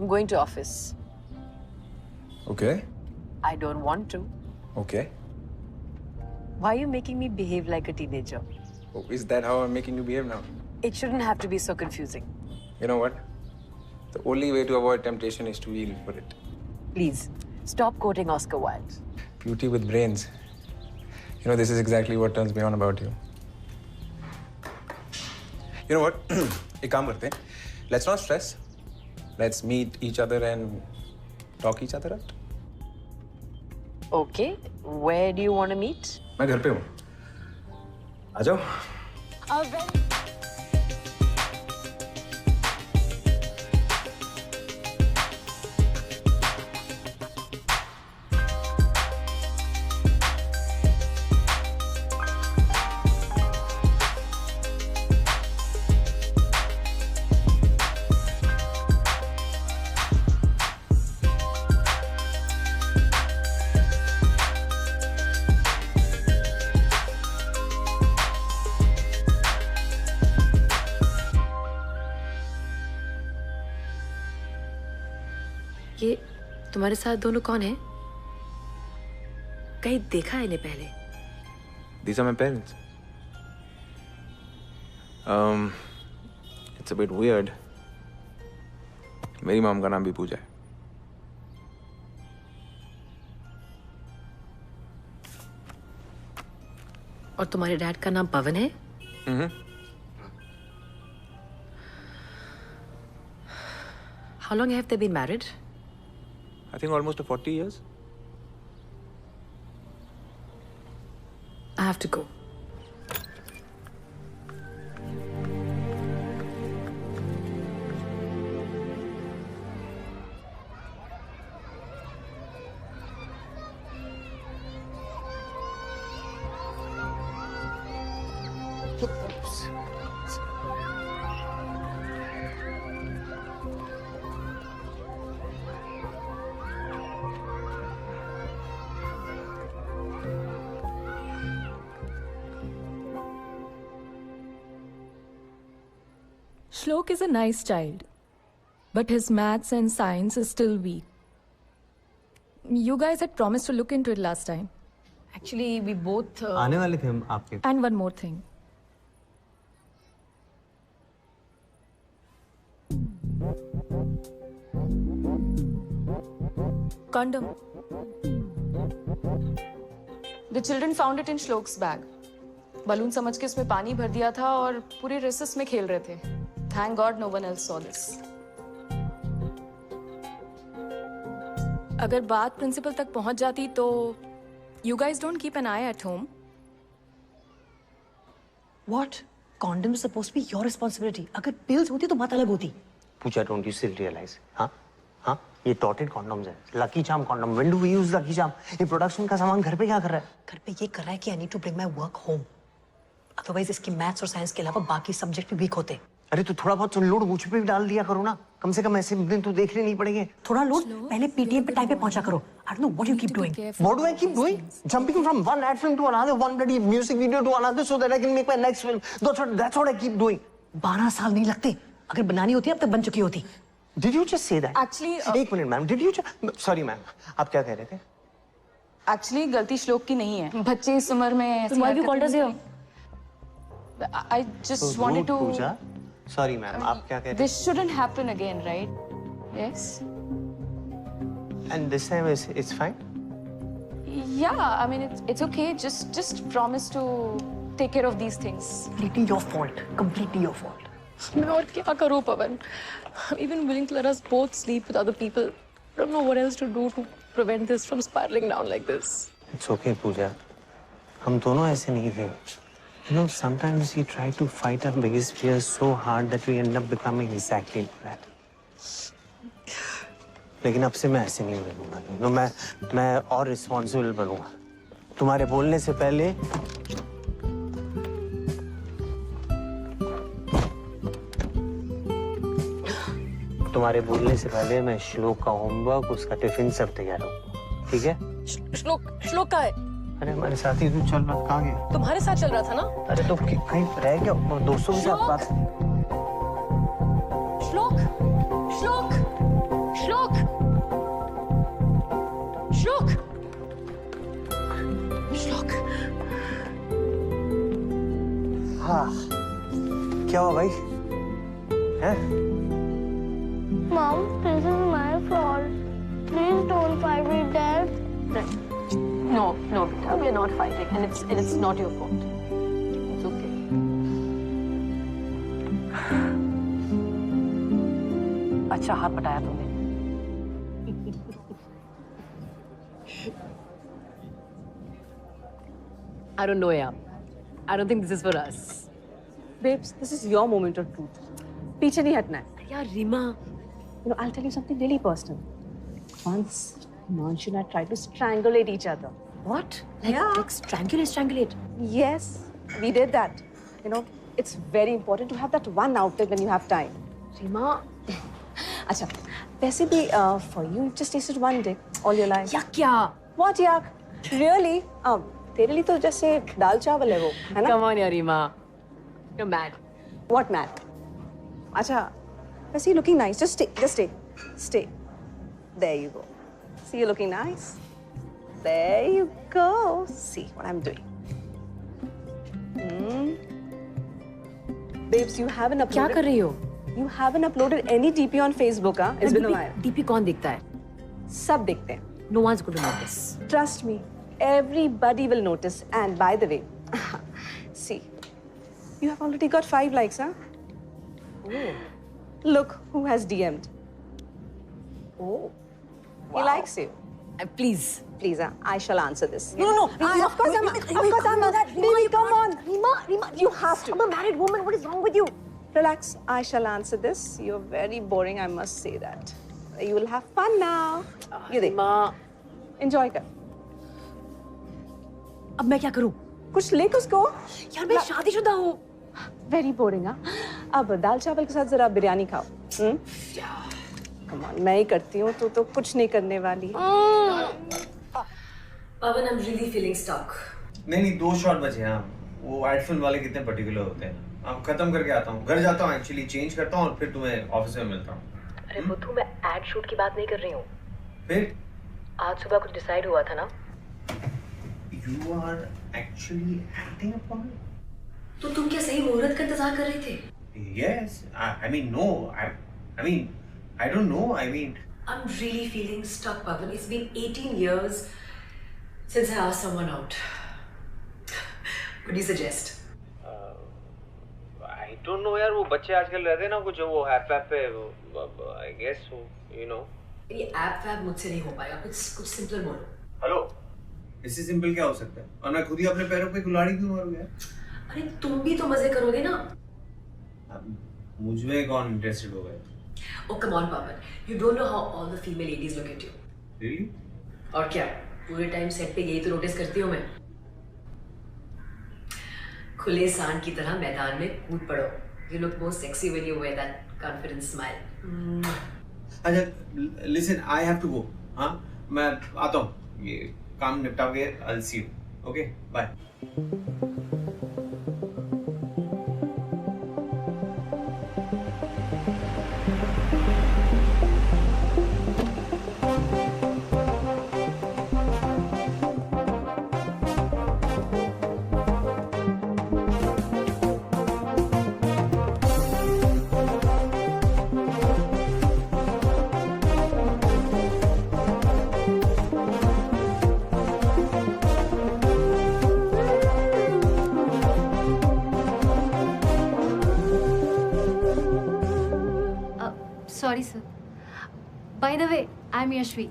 I'm going to office. Okay. I don't want to. Okay. Why are you making me behave like a teenager? Oh, is that how I'm making you behave now? It shouldn't have to be so confusing. You know what? The only way to avoid temptation is to yield for it. Please, stop quoting Oscar Wilde. Beauty with brains. You know, this is exactly what turns me on about you. You know what? एक काम करते हैं. Let's not stress. Let's meet each other and talk each other out. Okay, where do you want to meet? मैं घर पे हूँ. आ जाओ. ये तुम्हारे साथ दोनों कौन है? कहीं देखा है इन्हें पहले? These are my parents. It's a bit weird. मेरी मॉम का नाम भी पूजा है. और तुम्हारे डैड का नाम पवन है? How long have they been married? I think almost 40 years. I have to go. Shlok is a nice child, but his maths and science is still weak. You guys had promised to look into it last time. Actually, we both. आने वाले थे हम आपके. And one more thing. Condom. The children found it in Shlok's bag. Balloon समझ के उसमें पानी भर दिया था और पूरे रेसेस में खेल रहे थे. Thank God no one else saw this. अगर बात प्रिंसिपल तक पहुंच जाती तो you guys don't keep an eye at home. What? Condom is supposed to be your responsibility. अगर pills होती तो बात अलग होती. पूछा, don't you still realize? हाँ? हाँ? ये टॉटेड कॉन्डम्स है. Lucky charm condom. When do we use lucky charm? ये प्रोडक्शन का सामान घर पे क्या कर रहा है? घर पे ये कर रहा है कि I need to bring my work home. Otherwise इसकी मैथ्स और साइंस के अलावा बाकी सब्जेक्ट भी वीक होते. अरे तो थोड़ा बहुत लोड मुझ पे भी डाल दिया करो ना. कम से कम ऐसे दिन तो देखने नहीं पड़ेंगे. थोड़ा लोड पहले पीटीएम पे टाइम पे पहुंचा करो. I don't know what you keep doing. What do I keep doing? Jumping from one ad film to another, one bloody music video to another, so that I can make my next film. That's what I keep doing. 12 साल नहीं लगते. अगर बनानी होती अब तक बन चुकी होती. Did you just say that? Actually, एक minute ma'am. Did you just? Sorry ma'am. आप क्या कह रहे थे? Actually, गलती श्लोक की नहीं है. बच्चे इस उम्र में ऐसी Why have you called us here? I just wanted to. Pooja. Sorry ma'am. आप क्या कह रहे थे? This shouldn't happen again, right? Yes. And this time it's fine. Yeah, I mean it's okay. Just promise to take care of these things. Completely your fault. Completely your fault. मैं और क्या करूँ पवन? I'm even willing to let us both sleep with other people. I don't know what else to do to prevent this from spiraling down like this. It's okay पूजा. हम दोनों ऐसे नहीं थे. You know, sometimes we try to fight our biggest fears so hard that we end up becoming exactly that. लेकिन अब से मैं ऐसे नहीं बनूंगा. No, मैं और responsible बनूंगा. तुम्हारे बोलने से पहले तुम्हारे बोलने से पहले मैं श्लोक का होमवर्क, उसका टिफिन सब तैयार रखूंगा. ठीक है? श्लोक का है. अरे हमारे साथ ही तू चल रहा. कहाँ गया? तुम्हारे साथ चल रहा था ना? अरे तो कहीं रह गया दोस्तों के साथ बात. श्लोक क्या हुआ भाई? हैं? Mom, this is my fault. Please don't fight with Dad. No, beta, we're not fighting, and it's not your fault. It's okay. अच्छा हाथ बटाया तुमने. I don't know, yeah. I don't think this is for us. Babes, this is your moment of truth. पीछे नहीं हटना है. Yeah, Rima. You know, I'll tell you something really personal. Once, Himanshu and I tried to strangulate each other. What? Like strangulate? Yes, we did that. You know, it's very important to have that one outlet when you have time. Rima. अच्छा, वैसे भी for you, you've just tasted one dick all your life. या क्या? What yak? Really? तेरे लिए तो जैसे दाल चावल है वो, है ना? Come on, yeah, Rima. You're mad. What mad? अच्छा, वैसे you're looking nice. Just stay. There you go. See, you're looking nice. There you go. See what I'm doing. Babes, you haven't uploaded. क्या कर रही हो? You haven't uploaded any DP on Facebook, huh? It's been a while. DP कौन देखता है? सब देखते हैं. No one's going to notice. Trust me, everybody will notice. And by the way, see, you have already got 5 likes, huh? Oh. Look who has DM'd. Oh. He likes you. Please. Please, I shall answer this. No. Of course I'm. Baby, come on. Rima, You have to. I'm a married woman. What is wrong with you? Relax. I shall answer this. You're very boring, I must say that. You will have fun now. You देख. Rima. Enjoy कर. अब मैं क्या करूं? कुछ ले उसको. यार मैं शादीशुदा हूँ. Very boring, हाँ? अब दाल चावल के साथ जरा बिरयानी खाओ. Come on, मैं ही करती हूँ, तू तो कुछ नहीं करने वाली. Pavan, I'm really feeling stuck. नहीं 2 शॉट बचे हैं. वो एड फिल्म वाले कितने पर्टिकुलर होते हैं. अब खत्म करके आता हूँ. घर जाता हूँ, एक्चुअली चेंज करता हूँ और फिर तुम्हें ऑफिस में मिलता हूँ. अरे बुद्धू, मैं एड शूट की बात नहीं कर रही हूँ. फिर? आज सुबह कुछ डिसाइड हुआ था ना? You are actually acting upon it? तो तुम क्या सही मुहूर्त का इंतजार कर रहे थे? Yes. I mean, no. I mean, I don't know. I mean. I'm really feeling stuck, Pavan. It's been 18 years since I asked someone out. What do you suggest? I don't know यार, वो बच्चे आजकल रहते हैं ना कुछ वो app पे I guess you know. ये ऐप वैप मुझसे नहीं हो पाएगा. कुछ सिंपल बोलो. हेलो. इससे सिंपल क्या हो सकता है? और मैं खुद ही अपने पैरों पे कुल्हाड़ी क्यों मारूं यार? अरे तुम भी तो मजे करोगे ना? मुझ में कौन इंटरेस्टेड हो गया? Oh come on, Pavan. You don't know how all the female ladies look at you. Really? और क्या? पूरे टाइम सेट पे यही तो नोटिस करती हूँ मैं. खुले सांड की तरह मैदान में कूद पड़ो. You look more sexy when you wear that confident smile. अच्छा, listen, I have to go. हाँ, मैं आता हूँ. ये काम निपटा के I'll see you. Okay, bye. Sorry, sir. By the way, I'm Yashvi.